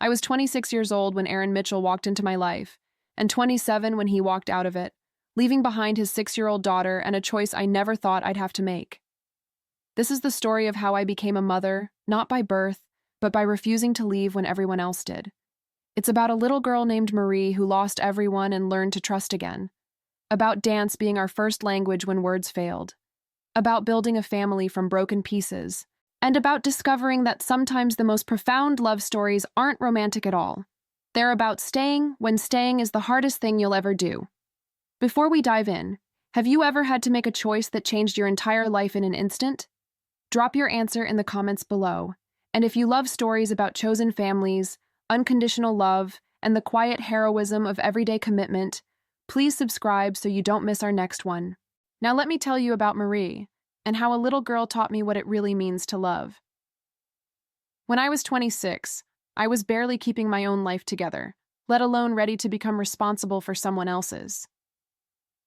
I was 26 years old when Aaron Mitchell walked into my life, and 27 when he walked out of it, leaving behind his 6-year-old daughter and a choice I never thought I'd have to make. This is the story of how I became a mother, not by birth, but by refusing to leave when everyone else did. It's about a little girl named Marie who lost everyone and learned to trust again. About dance being our first language when words failed. About building a family from broken pieces. And about discovering that sometimes the most profound love stories aren't romantic at all. They're about staying when staying is the hardest thing you'll ever do. Before we dive in, have you ever had to make a choice that changed your entire life in an instant? Drop your answer in the comments below. And if you love stories about chosen families, unconditional love, and the quiet heroism of everyday commitment, please subscribe so you don't miss our next one. Now let me tell you about Marie, and how a little girl taught me what it really means to love. When I was 26, I was barely keeping my own life together, let alone ready to become responsible for someone else's.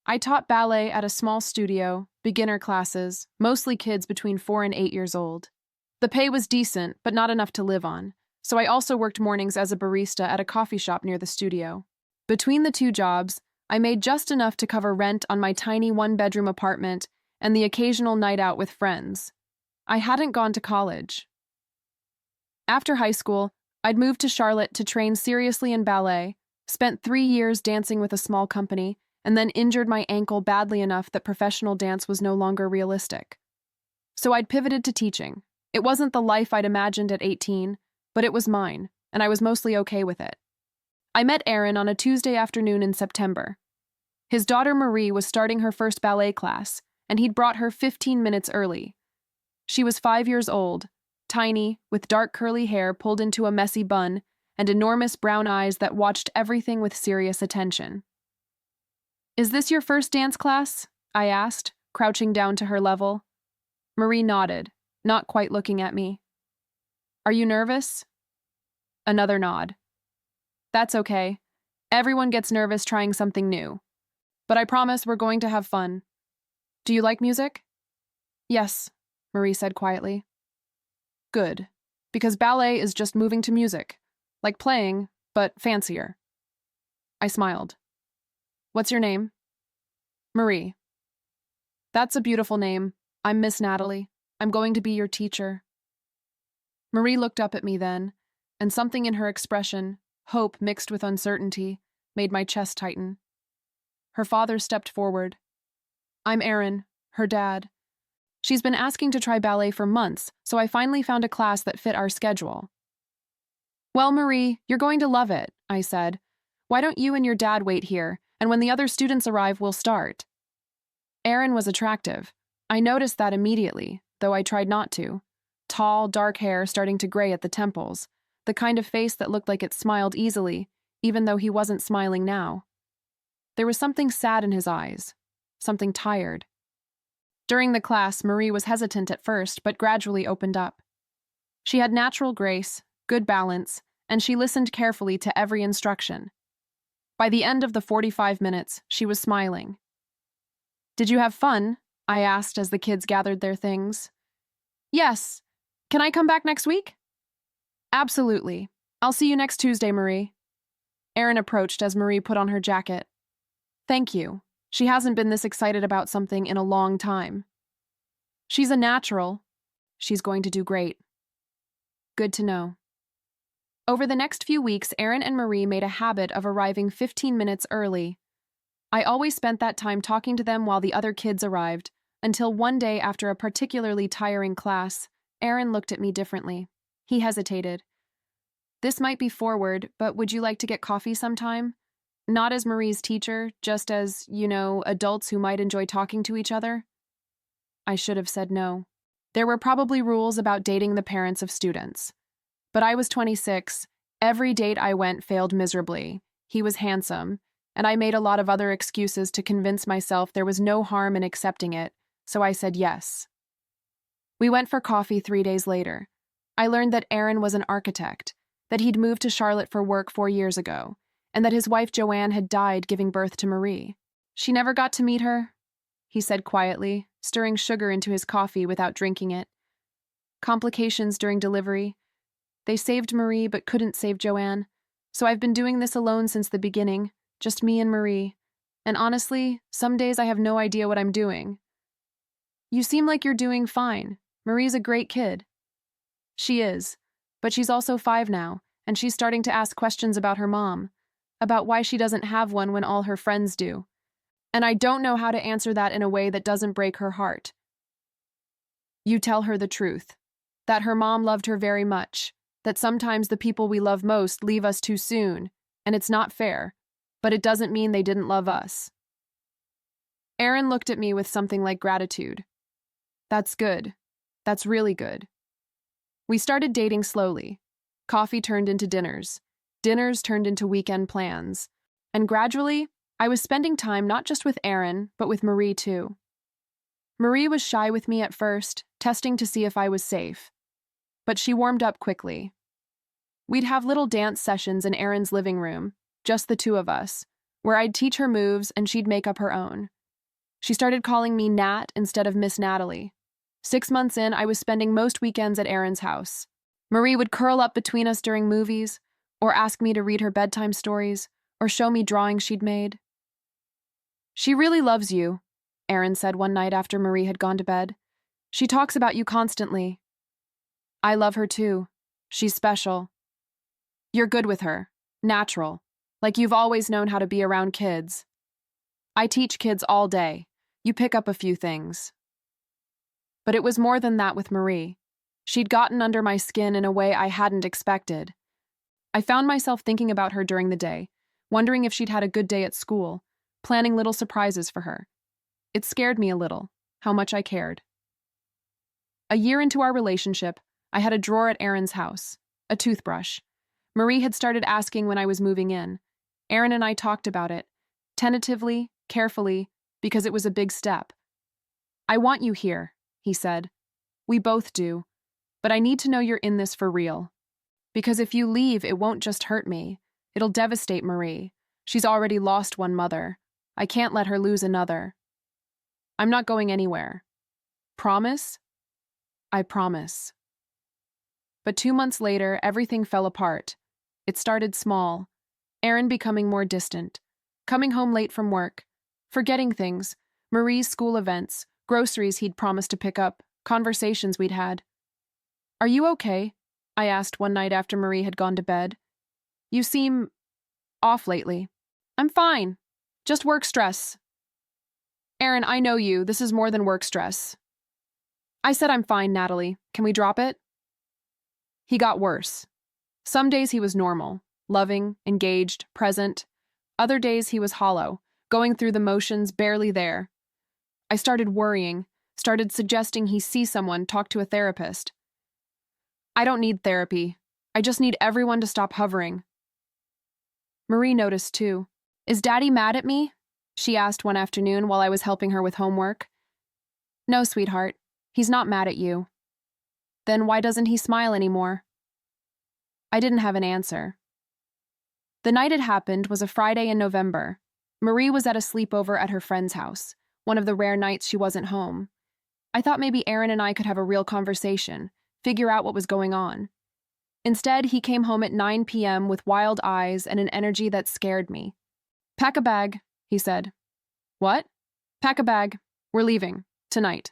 I taught ballet at a small studio, beginner classes, mostly kids between 4 and 8 years old. The pay was decent, but not enough to live on, so I also worked mornings as a barista at a coffee shop near the studio. Between the two jobs, I made just enough to cover rent on my tiny one-bedroom apartment and the occasional night out with friends. I hadn't gone to college. After high school, I'd moved to Charlotte to train seriously in ballet, spent 3 years dancing with a small company, and then injured my ankle badly enough that professional dance was no longer realistic. So I'd pivoted to teaching. It wasn't the life I'd imagined at 18, but it was mine, and I was mostly okay with it. I met Aaron on a Tuesday afternoon in September. His daughter Marie was starting her first ballet class, and he'd brought her 15 minutes early. She was 5 years old, tiny, with dark curly hair pulled into a messy bun, and enormous brown eyes that watched everything with serious attention. "Is this your first dance class?" I asked, crouching down to her level. Marie nodded, not quite looking at me. "Are you nervous?" Another nod. "That's okay. Everyone gets nervous trying something new. But I promise we're going to have fun. Do you like music?" "Yes," Marie said quietly. "Good, because ballet is just moving to music, like playing, but fancier." I smiled. "What's your name?" "Marie." "That's a beautiful name. I'm Miss Natalie. I'm going to be your teacher." Marie looked up at me then, and something in her expression, hope mixed with uncertainty, made my chest tighten. Her father stepped forward. "I'm Aaron, her dad. She's been asking to try ballet for months, so I finally found a class that fit our schedule." "Well, Marie, you're going to love it," I said. "Why don't you and your dad wait here, and when the other students arrive, we'll start." Aaron was attractive. I noticed that immediately, though I tried not to. Tall, dark hair starting to gray at the temples, the kind of face that looked like it smiled easily, even though he wasn't smiling now. There was something sad in his eyes, something tired. During the class, Marie was hesitant at first, but gradually opened up. She had natural grace, good balance, and she listened carefully to every instruction. By the end of the 45 minutes, she was smiling. "Did you have fun?" I asked as the kids gathered their things. "Yes. Can I come back next week?" "Absolutely. I'll see you next Tuesday, Marie." Aaron approached as Marie put on her jacket. "Thank you. She hasn't been this excited about something in a long time." "She's a natural. She's going to do great." Good to know. Over the next few weeks, Aaron and Marie made a habit of arriving 15 minutes early. I always spent that time talking to them while the other kids arrived, until one day after a particularly tiring class, Aaron looked at me differently. He hesitated. "This might be forward, but would you like to get coffee sometime? Not as Marie's teacher, just as, adults who might enjoy talking to each other?" I should have said no. There were probably rules about dating the parents of students. But I was 26. Every date I went failed miserably. He was handsome, and I made a lot of other excuses to convince myself there was no harm in accepting it, so I said yes. We went for coffee 3 days later. I learned that Aaron was an architect, that he'd moved to Charlotte for work 4 years ago, and that his wife Joanne had died giving birth to Marie. "She never got to meet her," he said quietly, stirring sugar into his coffee without drinking it. "Complications during delivery. They saved Marie but couldn't save Joanne. So I've been doing this alone since the beginning, just me and Marie. And honestly, some days I have no idea what I'm doing. You seem like you're doing fine. Marie's a great kid. She is. But she's also 5 now, and she's starting to ask questions about her mom, about why she doesn't have one when all her friends do. And I don't know how to answer that in a way that doesn't break her heart. You tell her the truth, that her mom loved her very much, that sometimes the people we love most leave us too soon, and it's not fair, but it doesn't mean they didn't love us. Aaron looked at me with something like gratitude. That's good. That's really good. We started dating slowly. Coffee turned into dinners. Dinners turned into weekend plans. And gradually, I was spending time not just with Aaron, but with Marie too. Marie was shy with me at first, testing to see if I was safe. But she warmed up quickly. We'd have little dance sessions in Aaron's living room, just the two of us, where I'd teach her moves and she'd make up her own. She started calling me Nat instead of Miss Natalie. 6 months in, I was spending most weekends at Aaron's house. Marie would curl up between us during movies, or ask me to read her bedtime stories, or show me drawings she'd made. She really loves you, Aaron said one night after Marie had gone to bed. She talks about you constantly. I love her too. She's special. You're good with her, natural, like you've always known how to be around kids. I teach kids all day. You pick up a few things. But it was more than that with Marie. She'd gotten under my skin in a way I hadn't expected. I found myself thinking about her during the day, wondering if she'd had a good day at school, planning little surprises for her. It scared me a little, how much I cared. A year into our relationship, I had a drawer at Aaron's house, a toothbrush. Marie had started asking when I was moving in. Aaron and I talked about it, tentatively, carefully, because it was a big step. I want you here, he said. We both do. But I need to know you're in this for real. Because if you leave, it won't just hurt me. It'll devastate Marie. She's already lost one mother. I can't let her lose another. I'm not going anywhere. Promise? I promise. But 2 months later, everything fell apart. It started small. Aaron becoming more distant. Coming home late from work. Forgetting things. Marie's school events. Groceries he'd promised to pick up. Conversations we'd had. Are you okay? I asked one night after Marie had gone to bed. You seem off lately. I'm fine. Just work stress. Aaron, I know you. This is more than work stress. I said I'm fine, Natalie. Can we drop it? He got worse. Some days he was normal, loving, engaged, present. Other days he was hollow, going through the motions, barely there. I started worrying, started suggesting he see someone, talk to a therapist. I don't need therapy. I just need everyone to stop hovering. Marie noticed too. Is Daddy mad at me? She asked one afternoon while I was helping her with homework. No, sweetheart. He's not mad at you. Then why doesn't he smile anymore? I didn't have an answer. The night it happened was a Friday in November. Marie was at a sleepover at her friend's house, one of the rare nights she wasn't home. I thought maybe Aaron and I could have a real conversation, figure out what was going on. Instead, he came home at 9 p.m. with wild eyes and an energy that scared me. Pack a bag, he said. What? Pack a bag. We're leaving. Tonight.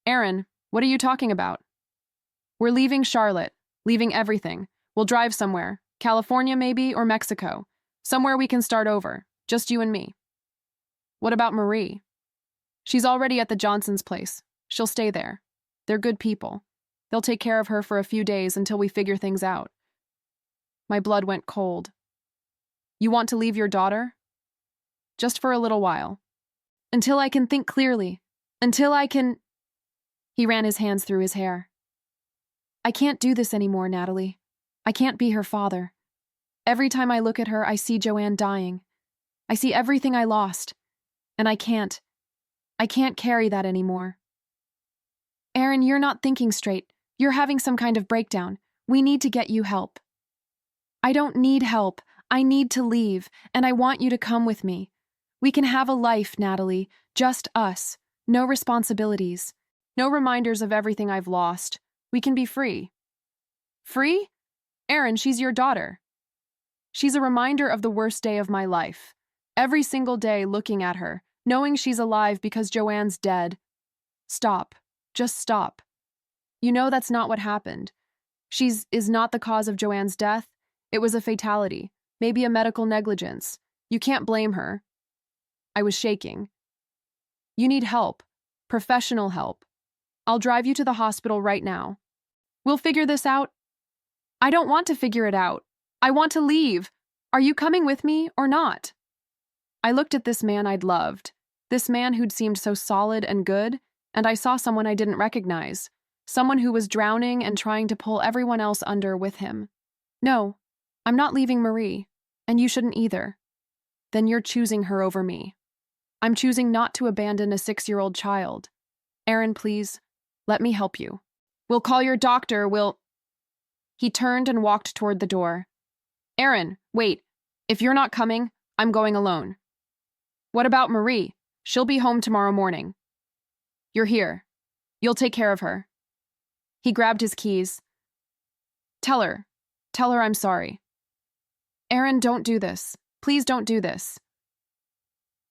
Aaron, what are you talking about? We're leaving Charlotte. Leaving everything. We'll drive somewhere. California maybe, or Mexico. Somewhere we can start over. Just you and me. What about Marie? She's already at the Johnsons' place. She'll stay there. They're good people. They'll take care of her for a few days until we figure things out. My blood went cold. You want to leave your daughter? Just for a little while. Until I can think clearly. Until I can... He ran his hands through his hair. I can't do this anymore, Natalie. I can't be her father. Every time I look at her, I see Joanne dying. I see everything I lost. And I can't carry that anymore. Aaron, you're not thinking straight. You're having some kind of breakdown. We need to get you help. I don't need help. I need to leave, and I want you to come with me. We can have a life, Natalie. Just us. No responsibilities. No reminders of everything I've lost. We can be free. Free? Aaron, she's your daughter. She's a reminder of the worst day of my life. Every single day looking at her, knowing she's alive because Joanne's dead. Stop. Just stop. You know that's not what happened. Is not the cause of Joanne's death. It was a fatality, maybe a medical negligence. You can't blame her. I was shaking. You need help. Professional help. I'll drive you to the hospital right now. We'll figure this out. I don't want to figure it out. I want to leave. Are you coming with me or not? I looked at this man I'd loved, this man who'd seemed so solid and good, and I saw someone I didn't recognize, someone who was drowning and trying to pull everyone else under with him. No, I'm not leaving Marie, and you shouldn't either. Then you're choosing her over me. I'm choosing not to abandon a 6-year-old child. Aaron, please, let me help you. We'll call your doctor, He turned and walked toward the door. Aaron, wait. If you're not coming, I'm going alone. What about Marie? She'll be home tomorrow morning. You're here. You'll take care of her. He grabbed his keys. Tell her I'm sorry. Aaron, don't do this. Please don't do this.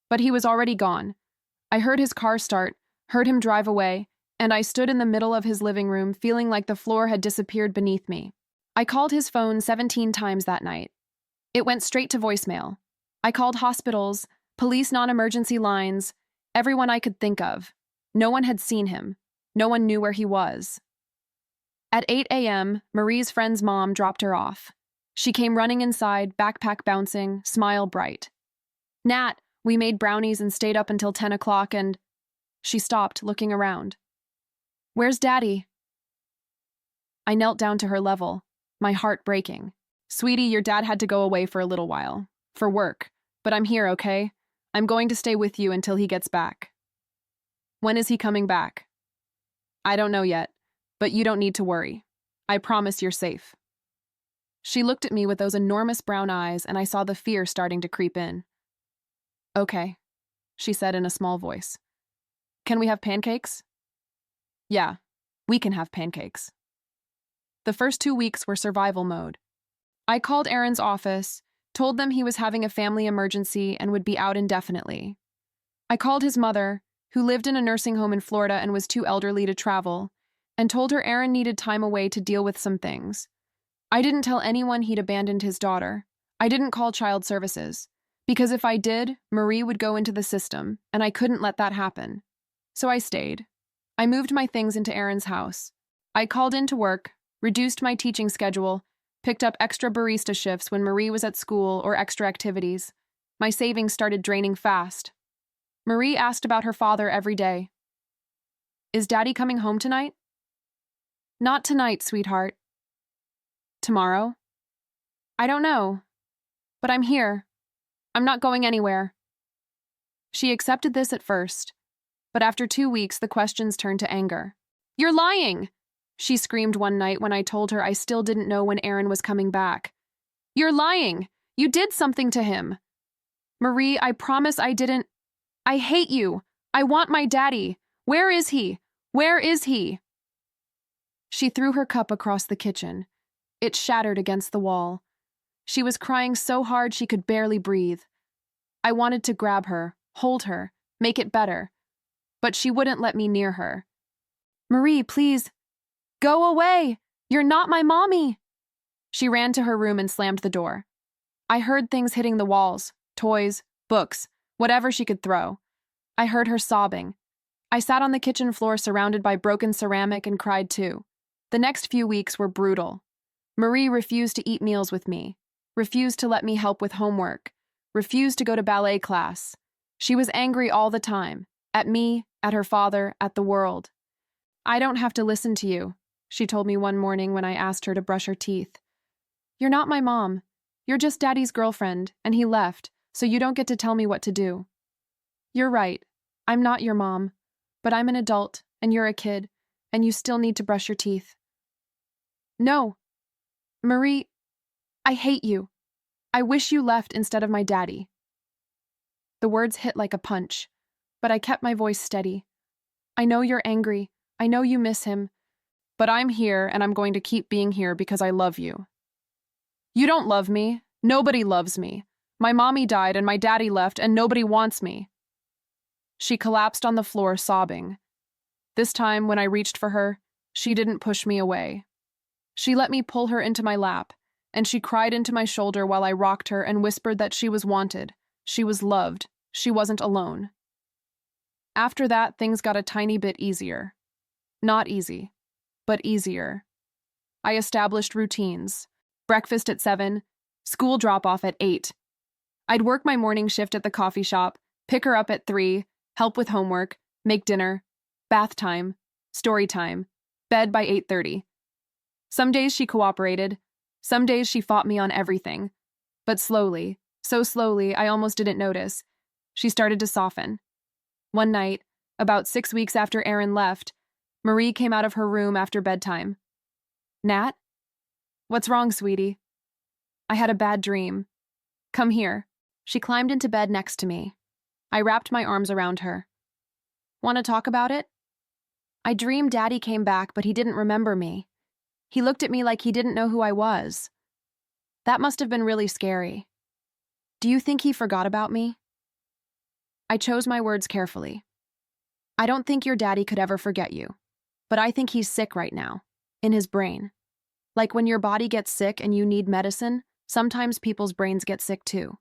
But he was already gone. I heard his car start, heard him drive away, and I stood in the middle of his living room feeling like the floor had disappeared beneath me. I called his phone 17 times that night. It went straight to voicemail. I called hospitals, police non-emergency lines, everyone I could think of. No one had seen him. No one knew where he was. At 8 a.m., Marie's friend's mom dropped her off. She came running inside, backpack bouncing, smile bright. Nat, we made brownies and stayed up until 10 o'clock and... She stopped, looking around. Where's Daddy? I knelt down to her level, my heart breaking. Sweetie, your dad had to go away for a little while. For work. But I'm here, okay? I'm going to stay with you until he gets back. When is he coming back? I don't know yet, but you don't need to worry. I promise you're safe. She looked at me with those enormous brown eyes, and I saw the fear starting to creep in. Okay, she said in a small voice. Can we have pancakes? Yeah, we can have pancakes. The first 2 weeks were survival mode. I called Aaron's office, told them he was having a family emergency and would be out indefinitely. I called his mother, who lived in a nursing home in Florida and was too elderly to travel, and told her Aaron needed time away to deal with some things. I didn't tell anyone he'd abandoned his daughter. I didn't call child services, because if I did, Marie would go into the system, and I couldn't let that happen. So I stayed. I moved my things into Aaron's house. I called in to work, reduced my teaching schedule, picked up extra barista shifts when Marie was at school or extra activities. My savings started draining fast. Marie asked about her father every day. Is Daddy coming home tonight? Not tonight, sweetheart. Tomorrow? I don't know. But I'm here. I'm not going anywhere. She accepted this at first, but after 2 weeks, the questions turned to anger. You're lying! She screamed one night when I told her I still didn't know when Aaron was coming back. You're lying! You did something to him! Marie, I promise I didn't. I hate you! I want my daddy! Where is he? Where is he? She threw her cup across the kitchen. It shattered against the wall. She was crying so hard she could barely breathe. I wanted to grab her, hold her, make it better. But she wouldn't let me near her. Marie, please. Go away! You're not my mommy! She ran to her room and slammed the door. I heard things hitting the walls, toys, books, whatever she could throw. I heard her sobbing. I sat on the kitchen floor surrounded by broken ceramic and cried too. The next few weeks were brutal. Marie refused to eat meals with me, refused to let me help with homework, refused to go to ballet class. She was angry all the time, at me, at her father, at the world. I don't have to listen to you, she told me one morning when I asked her to brush her teeth. You're not my mom. You're just Daddy's girlfriend, and he left, so you don't get to tell me what to do. You're right. I'm not your mom, but I'm an adult, and you're a kid, and you still need to brush your teeth. No. Marie, I hate you. I wish you left instead of my daddy. The words hit like a punch, but I kept my voice steady. I know you're angry. I know you miss him. But I'm here, and I'm going to keep being here because I love you. You don't love me. Nobody loves me. My mommy died and my daddy left and nobody wants me. She collapsed on the floor, sobbing. This time, when I reached for her, she didn't push me away. She let me pull her into my lap, and she cried into my shoulder while I rocked her and whispered that she was wanted, she was loved, she wasn't alone. After that, things got a tiny bit easier. Not easy, but easier. I established routines. Breakfast at 7, school drop-off at 8. I'd work my morning shift at the coffee shop, pick her up at 3, help with homework, make dinner, bath time, story time, bed by 8:30. Some days she cooperated, some days she fought me on everything. But slowly, so slowly I almost didn't notice, she started to soften. One night, about 6 weeks after Aaron left, Marie came out of her room after bedtime. Nat? What's wrong, sweetie? I had a bad dream. Come here. She climbed into bed next to me. I wrapped my arms around her. Want to talk about it? I dreamed Daddy came back, but he didn't remember me. He looked at me like he didn't know who I was. That must have been really scary. Do you think he forgot about me? I chose my words carefully. I don't think your daddy could ever forget you, but I think he's sick right now, in his brain. Like when your body gets sick and you need medicine, sometimes people's brains get sick too.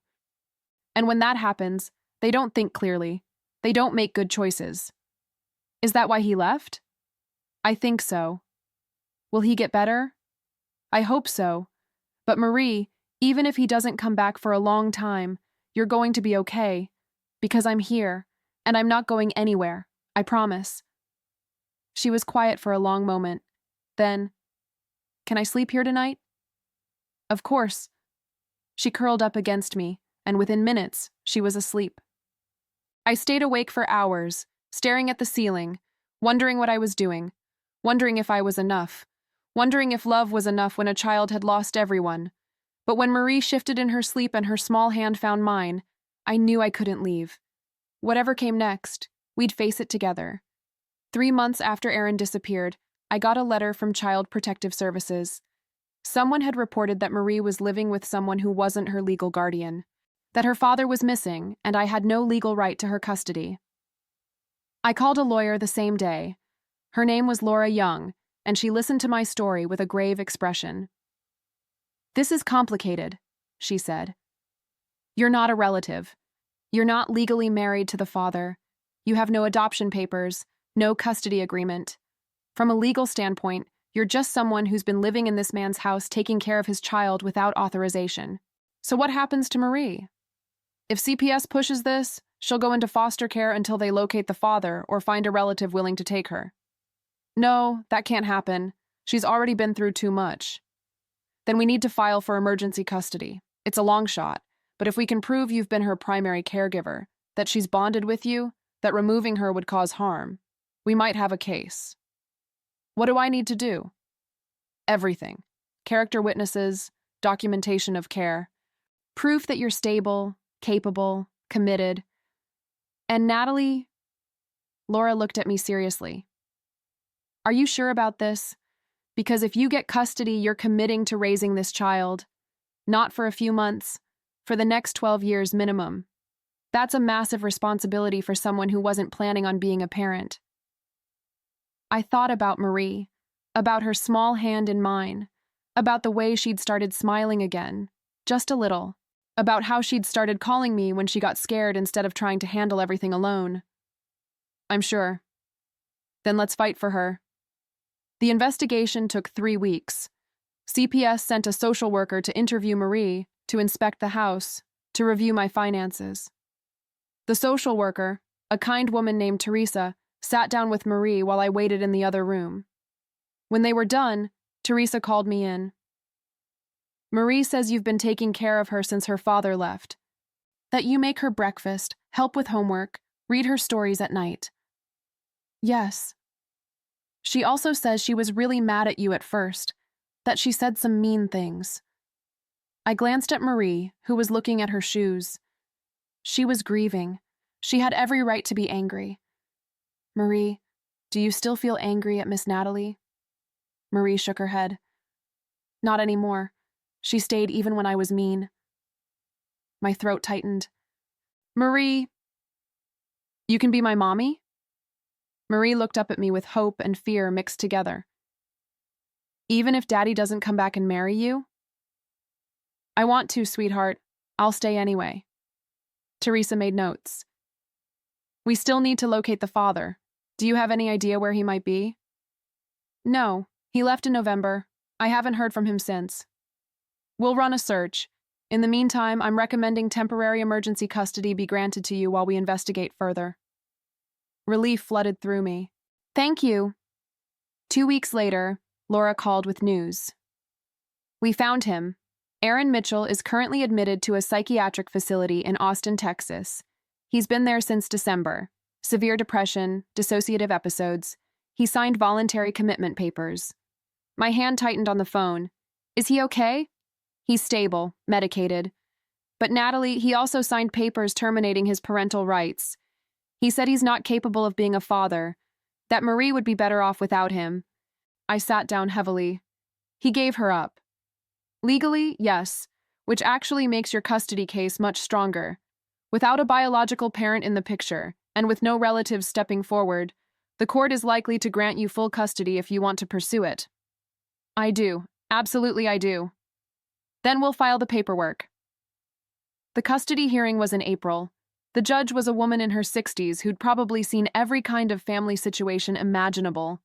And when that happens, they don't think clearly. They don't make good choices. Is that why he left? I think so. Will he get better? I hope so. But Marie, even if he doesn't come back for a long time, you're going to be okay. Because I'm here, and I'm not going anywhere, I promise. She was quiet for a long moment. Then, can I sleep here tonight? Of course. She curled up against me, and within minutes, she was asleep. I stayed awake for hours, staring at the ceiling, wondering what I was doing, wondering if I was enough, wondering if love was enough when a child had lost everyone. But when Marie shifted in her sleep and her small hand found mine, I knew I couldn't leave. Whatever came next, we'd face it together. 3 months after Aaron disappeared, I got a letter from Child Protective Services. Someone had reported that Marie was living with someone who wasn't her legal guardian, that her father was missing, and I had no legal right to her custody. I called a lawyer the same day. Her name was Laura Young, and she listened to my story with a grave expression. This is complicated, she said. You're not a relative. You're not legally married to the father. You have no adoption papers, no custody agreement. From a legal standpoint, you're just someone who's been living in this man's house taking care of his child without authorization. So what happens to Marie? If CPS pushes this, she'll go into foster care until they locate the father or find a relative willing to take her. No, that can't happen. She's already been through too much. Then we need to file for emergency custody. It's a long shot, but if we can prove you've been her primary caregiver, that she's bonded with you, that removing her would cause harm, we might have a case. What do I need to do? Everything. Character witnesses, documentation of care, proof that you're stable, capable, committed. And Natalie, Laura looked at me seriously. Are you sure about this? Because if you get custody, you're committing to raising this child. Not for a few months, for the next 12 years minimum. That's a massive responsibility for someone who wasn't planning on being a parent. I thought about Marie, about her small hand in mine, about the way she'd started smiling again, just a little, about how she'd started calling me when she got scared instead of trying to handle everything alone. I'm sure. Then let's fight for her. The investigation took 3 weeks. CPS sent a social worker to interview Marie, to inspect the house, to review my finances. The social worker, a kind woman named Teresa, sat down with Marie while I waited in the other room. When they were done, Teresa called me in. Marie says you've been taking care of her since her father left. That you make her breakfast, help with homework, read her stories at night. Yes. She also says she was really mad at you at first, that she said some mean things. I glanced at Marie, who was looking at her shoes. She was grieving. She had every right to be angry. Marie, do you still feel angry at Miss Natalie? Marie shook her head. Not anymore. She stayed even when I was mean. My throat tightened. Marie, you can be my mommy? Marie looked up at me with hope and fear mixed together. Even if Daddy doesn't come back and marry you? I want to, sweetheart. I'll stay anyway. Teresa made notes. We still need to locate the father. Do you have any idea where he might be? No, he left in November. I haven't heard from him since. We'll run a search. In the meantime, I'm recommending temporary emergency custody be granted to you while we investigate further. Relief flooded through me. Thank you. 2 weeks later, Laura called with news. We found him. Aaron Mitchell is currently admitted to a psychiatric facility in Austin, Texas. He's been there since December. Severe depression, dissociative episodes. He signed voluntary commitment papers. My hand tightened on the phone. Is he okay? He's stable, medicated. But Natalie, he also signed papers terminating his parental rights. He said he's not capable of being a father, that Marie would be better off without him. I sat down heavily. He gave her up. Legally, yes, which actually makes your custody case much stronger. Without a biological parent in the picture, and with no relatives stepping forward, the court is likely to grant you full custody if you want to pursue it. I do. Absolutely I do. Then we'll file the paperwork. The custody hearing was in April. The judge was a woman in her 60s who'd probably seen every kind of family situation imaginable.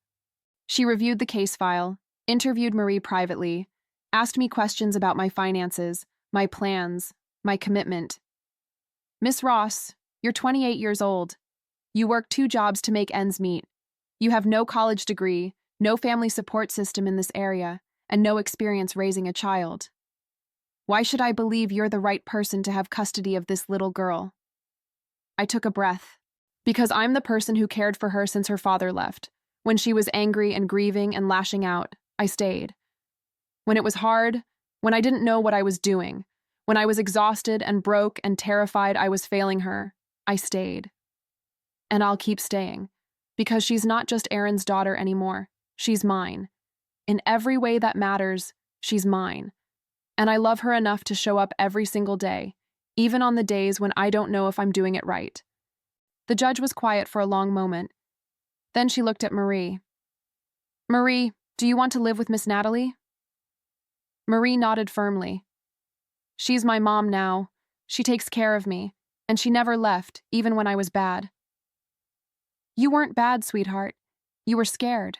She reviewed the case file, interviewed Marie privately, asked me questions about my finances, my plans, my commitment. Miss Ross, you're 28 years old. You work 2 jobs to make ends meet. You have no college degree, no family support system in this area, and no experience raising a child. Why should I believe you're the right person to have custody of this little girl? I took a breath. Because I'm the person who cared for her since her father left. When she was angry and grieving and lashing out, I stayed. When it was hard, when I didn't know what I was doing, when I was exhausted and broke and terrified I was failing her, I stayed. And I'll keep staying, because she's not just Aaron's daughter anymore. She's mine. In every way that matters, she's mine. And I love her enough to show up every single day, even on the days when I don't know if I'm doing it right. The judge was quiet for a long moment. Then she looked at Marie. Marie, do you want to live with Miss Natalie? Marie nodded firmly. She's my mom now. She takes care of me, and she never left, even when I was bad. You weren't bad, sweetheart. You were scared.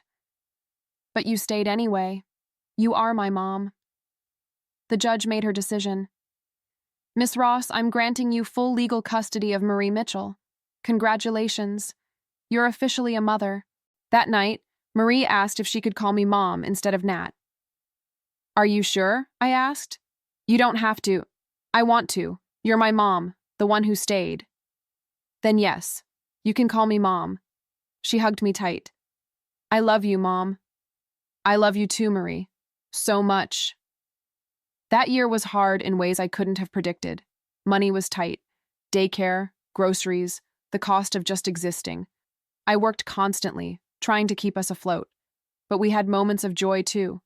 But you stayed anyway. You are my mom. The judge made her decision. Miss Ross, I'm granting you full legal custody of Marie Mitchell. Congratulations. You're officially a mother. That night, Marie asked if she could call me Mom instead of Nat. Are you sure? I asked. You don't have to. I want to. You're my mom, the one who stayed. Then yes, you can call me Mom. She hugged me tight. I love you, Mom. I love you too, Marie. So much. That year was hard in ways I couldn't have predicted. Money was tight. Daycare, groceries, the cost of just existing. I worked constantly, trying to keep us afloat. But we had moments of joy too.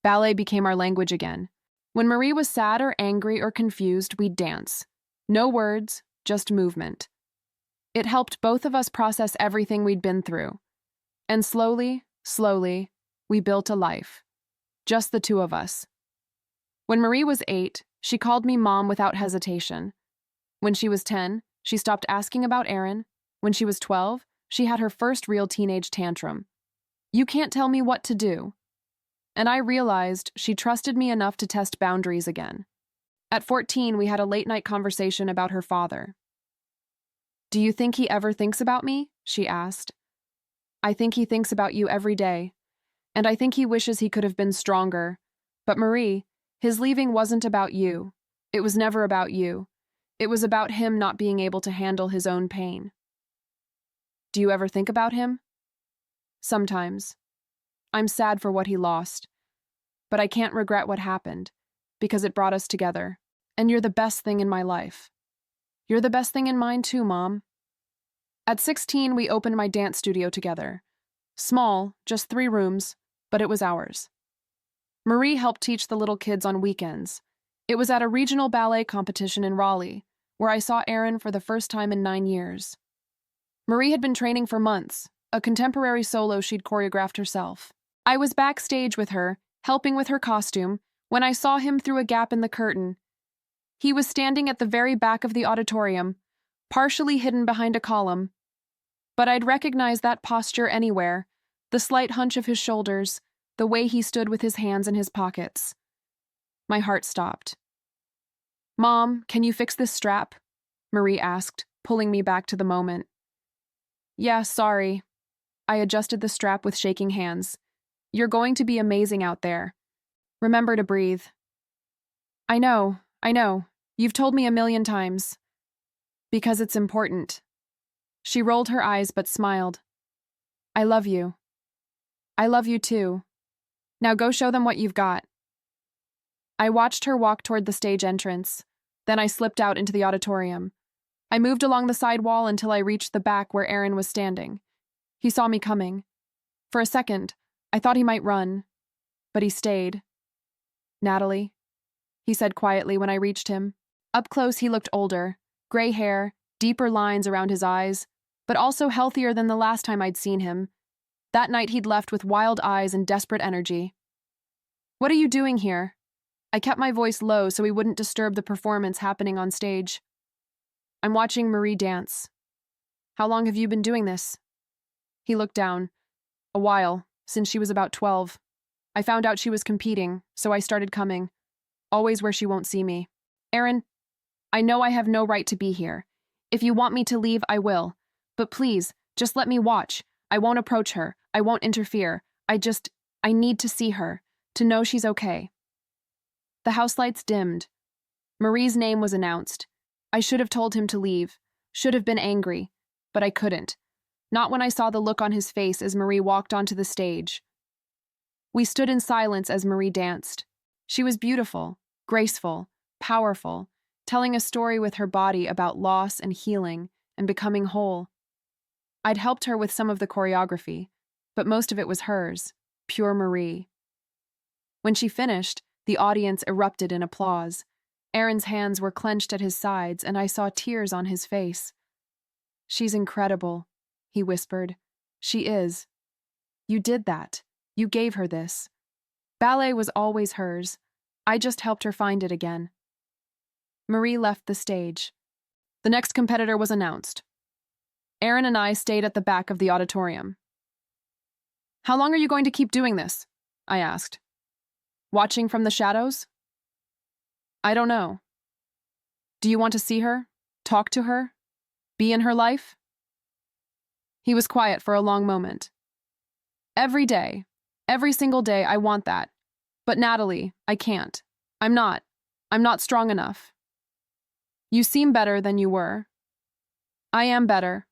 Ballet became our language again. When Marie was sad or angry or confused, we'd dance. No words, just movement. It helped both of us process everything we'd been through. And slowly, we built a life. Just the 2 of us. When Marie was 8, she called me Mom without hesitation. When she was 10, she stopped asking about Aaron. When she was 12, she had her first real teenage tantrum. You can't tell me what to do. And I realized she trusted me enough to test boundaries again. At 14, we had a late-night conversation about her father. Do you think he ever thinks about me? She asked. I think he thinks about you every day. And I think he wishes he could have been stronger. But Marie, his leaving wasn't about you. It was never about you. It was about him not being able to handle his own pain. Do you ever think about him? Sometimes. I'm sad for what he lost. But I can't regret what happened, because it brought us together. And you're the best thing in my life. You're the best thing in mine too, Mom. At 16, we opened my dance studio together. Small, just 3 rooms, but it was ours. Marie helped teach the little kids on weekends. It was at a regional ballet competition in Raleigh, where I saw Erin for the first time in 9 years. Marie had been training for months, a contemporary solo she'd choreographed herself. I was backstage with her, helping with her costume, when I saw him through a gap in the curtain. He was standing at the very back of the auditorium, partially hidden behind a column. But I'd recognize that posture anywhere, the slight hunch of his shoulders, the way he stood with his hands in his pockets. My heart stopped. "Mom, can you fix this strap?" Marie asked, pulling me back to the moment. "Yeah, sorry." I adjusted the strap with shaking hands. "You're going to be amazing out there. Remember to breathe." I know. You've told me 1,000,000 times. Because it's important." She rolled her eyes but smiled. "I love you." "I love you too. Now go show them what you've got." I watched her walk toward the stage entrance. Then I slipped out into the auditorium. I moved along the side wall until I reached the back where Erin was standing. He saw me coming. For a second, I thought he might run, but he stayed. "Natalie," he said quietly when I reached him. Up close, he looked older, gray hair, deeper lines around his eyes, but also healthier than the last time I'd seen him. That night he'd left with wild eyes and desperate energy. "What are you doing here?" I kept my voice low so he wouldn't disturb the performance happening on stage. "I'm watching Marie dance." "How long have you been doing this?" He looked down. "A while, since she was about 12. I found out she was competing, so I started coming. Always where she won't see me." "Erin, I know I have no right to be here. If you want me to leave, I will. But please, just let me watch. I won't approach her. I won't interfere. I need to see her, to know she's okay." The house lights dimmed. Marie's name was announced. I should have told him to leave, should have been angry, but I couldn't. Not when I saw the look on his face as Marie walked onto the stage. We stood in silence as Marie danced. She was beautiful, graceful, powerful, telling a story with her body about loss and healing and becoming whole. I'd helped her with some of the choreography, but most of it was hers, pure Marie. When she finished, the audience erupted in applause. Erin's hands were clenched at his sides, and I saw tears on his face. "She's incredible," he whispered. "She is. You did that. You gave her this. Ballet was always hers. I just helped her find it again." Marie left the stage. The next competitor was announced. Erin and I stayed at the back of the auditorium. "How long are you going to keep doing this?" I asked. "Watching from the shadows?" "I don't know." "Do you want to see her? Talk to her? Be in her life?" He was quiet for a long moment. "Every day, every single day, I want that. But Natalie, I can't. I'm not strong enough." "You seem better than you were." "I am better.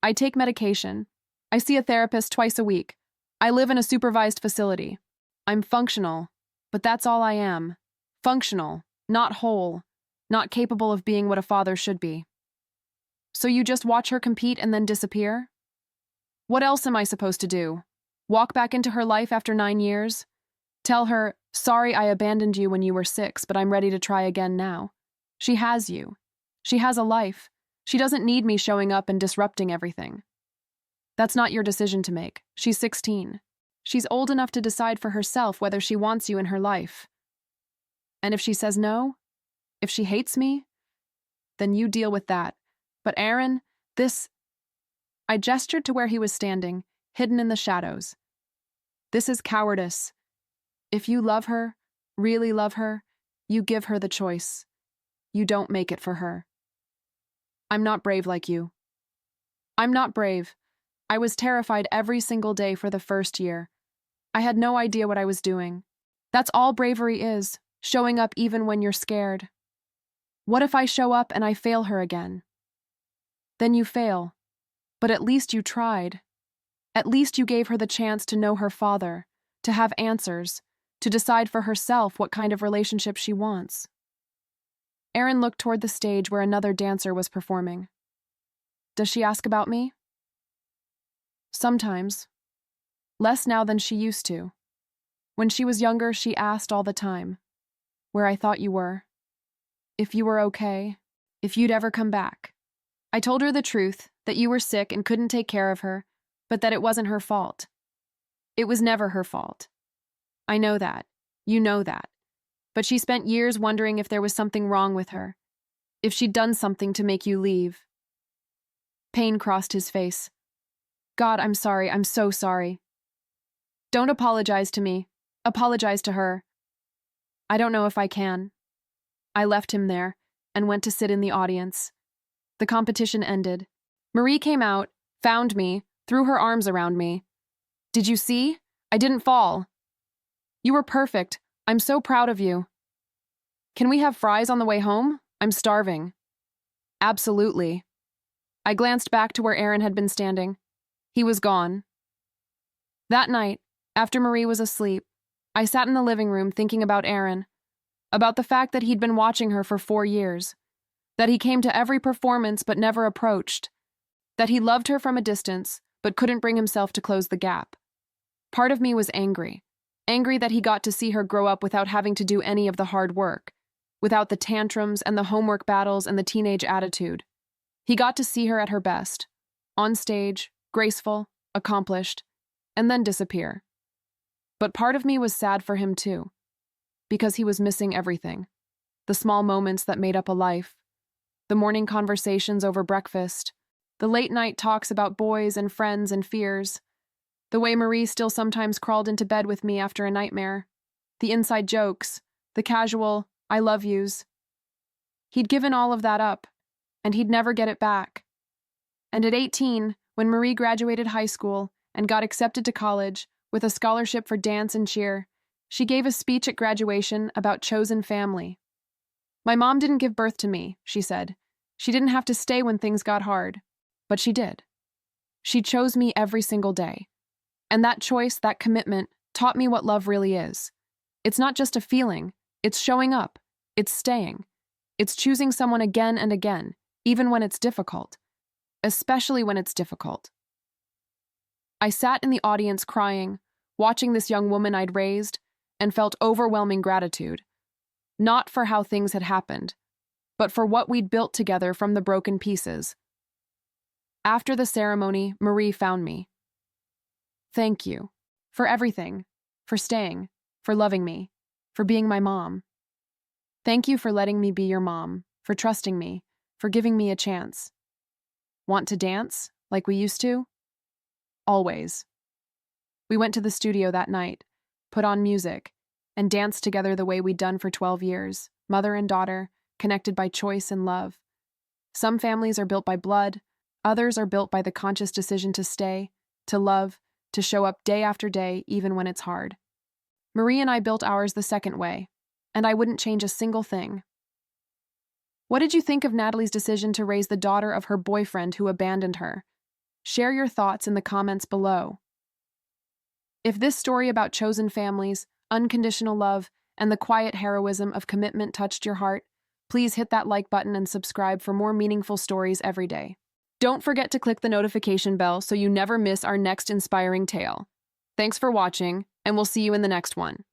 I take medication. I see a therapist twice a week. I live in a supervised facility. I'm functional, but that's all I am. Functional, not whole, not capable of being what a father should be." "So you just watch her compete and then disappear?" "What else am I supposed to do? Walk back into her life after 9 years? Tell her, 'Sorry I abandoned you when you were 6, but I'm ready to try again now.' She has you. She has a life. She doesn't need me showing up and disrupting everything." "That's not your decision to make. She's 16. She's old enough to decide for herself whether she wants you in her life. And if she says no, if she hates me, then you deal with that. But Erin, this—" I gestured to where he was standing, hidden in the shadows. "This is cowardice. If you love her, really love her, you give her the choice. You don't make it for her." "I'm not brave like you." "I'm not brave. I was terrified every single day for the first year. I had no idea what I was doing. That's all bravery is, showing up even when you're scared. What if I show up and I fail her again?" "Then you fail. But at least you tried. At least you gave her the chance to know her father, to have answers, to decide for herself what kind of relationship she wants." Erin looked toward the stage where another dancer was performing. "Does she ask about me?" "Sometimes. Less now than she used to." When she was younger, she asked all the time where I thought you were, if you were okay, if you'd ever come back. I told her the truth, that you were sick and couldn't take care of her, but that it wasn't her fault. It was never her fault. I know that. You know that. But she spent years wondering if there was something wrong with her, if she'd done something to make you leave. Pain crossed his face. God, I'm sorry. I'm so sorry. Don't apologize to me. Apologize to her. I don't know if I can. I left him there and went to sit in the audience. The competition ended. Marie came out, found me, threw her arms around me. Did you see? I didn't fall. You were perfect. I'm so proud of you. Can we have fries on the way home? I'm starving. Absolutely. I glanced back to where Aaron had been standing. He was gone. That night, after Marie was asleep, I sat in the living room thinking about Aaron, about the fact that he'd been watching her for 4 years, that he came to every performance but never approached, that he loved her from a distance but couldn't bring himself to close the gap. Part of me was angry that he got to see her grow up without having to do any of the hard work, without the tantrums and the homework battles and the teenage attitude. He got to see her at her best, on stage, graceful, accomplished, and then disappear. But part of me was sad for him too, because he was missing everything. The small moments that made up a life, the morning conversations over breakfast, the late-night talks about boys and friends and fears, the way Marie still sometimes crawled into bed with me after a nightmare, the inside jokes, the casual, I love yous. He'd given all of that up, and he'd never get it back. And at 18, when Marie graduated high school and got accepted to college with a scholarship for dance and cheer, she gave a speech at graduation about chosen family. My mom didn't give birth to me, she said. She didn't have to stay when things got hard, but she did. She chose me every single day. And that choice, that commitment, taught me what love really is. It's not just a feeling, it's showing up, it's staying. It's choosing someone again and again, even when it's difficult. Especially when it's difficult. I sat in the audience crying, watching this young woman I'd raised, and felt overwhelming gratitude. Not for how things had happened, but for what we'd built together from the broken pieces. After the ceremony, Marie found me. Thank you. For everything. For staying. For loving me. For being my mom. Thank you for letting me be your mom. For trusting me. For giving me a chance. Want to dance, like we used to? Always. We went to the studio that night, put on music, and danced together the way we'd done for 12 years, mother and daughter, connected by choice and love. Some families are built by blood, others are built by the conscious decision to stay, to love, to show up day after day, even when it's hard. Marie and I built ours the second way, and I wouldn't change a single thing. What did you think of Natalie's decision to raise the daughter of her boyfriend who abandoned her? Share your thoughts in the comments below. If this story about chosen families, unconditional love, and the quiet heroism of commitment touched your heart, please hit that like button and subscribe for more meaningful stories every day. Don't forget to click the notification bell so you never miss our next inspiring tale. Thanks for watching, and we'll see you in the next one.